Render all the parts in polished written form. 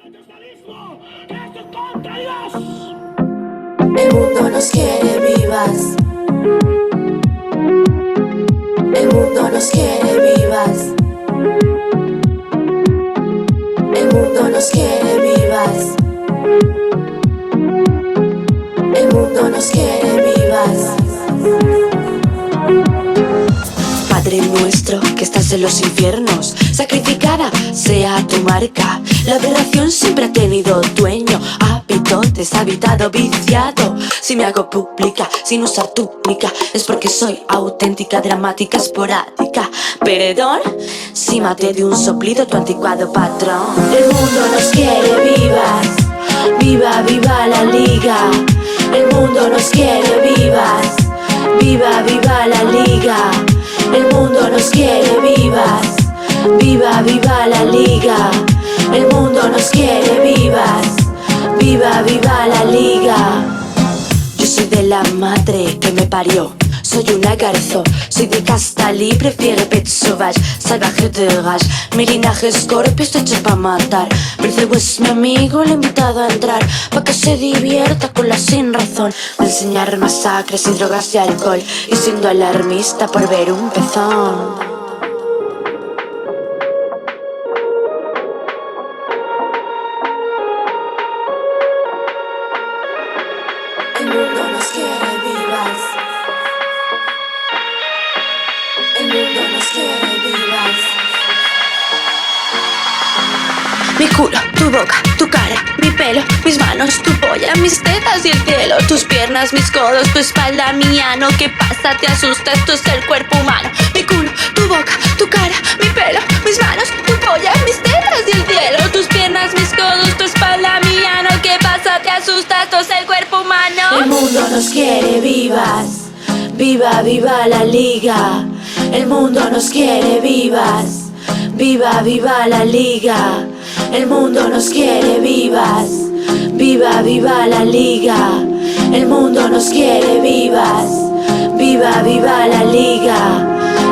El mundo nos quiere vivas. El mundo nos quiere vivas. El mundo nos quiere vivas. El mundo nos quiere vivas. Padre nuestro que estás en los infiernos, sacrificada sea tu marca. La aberración siempre ha tenido dueño, hábito deshabitado, viciado. Si me hago pública sin usar túnica, es porque soy auténtica, dramática, esporádica. Perdón si maté de un soplido tu anticuado patrón. El mundo nos quiere vivas. Viva, viva la liga. El mundo nos quiere vivas. Viva, viva la liga. El mundo nos quiere vivas. Viva, viva la liga. El mundo nos quiere vivas. Viva, viva la liga. Yo soy de la madre que me parió. Soy una garzo, soy de casta libre, fiel pet sauvage, salvaje de rage. Mi linaje escorpio está hecho pa' matar. Percebo es mi amigo, le he invitado a entrar pa' que se divierta con la sin razón de enseñar masacres y drogas y alcohol, y siendo alarmista por ver un pezón. El mundo nos quiere vivas. El mundo nos quiere vivas. Mi culo, tu boca, tu cara, mi pelo, mis manos, tu polla, mis tetas y el cielo. Tus piernas, mis codos, tu espalda, mi ano. ¿Qué pasa? ¿Te asusta? Esto es el cuerpo humano. Mi culo, tu boca, tu cara, mi pelo, mis manos, tu polla, mis tetas y el cielo. Tus piernas, mis codos, tu espalda, mi ano. ¿Qué pasa? ¿Te asusta? Esto es el cuerpo humano. El mundo nos quiere vivas. Viva, viva la liga. El mundo nos quiere vivas. Viva, viva la liga. El mundo nos quiere vivas. Viva, viva la liga. El mundo nos quiere vivas. Viva, viva la liga.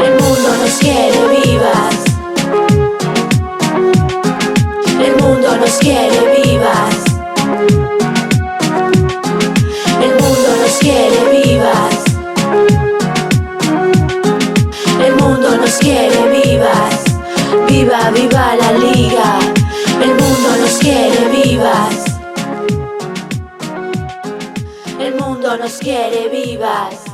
El mundo nos quiere vivas. El mundo nos quiere vivas. El mundo nos quiere vivas. El mundo nos quiere vivas. Viva, viva la liga. El mundo nos quiere vivas. El mundo nos quiere vivas.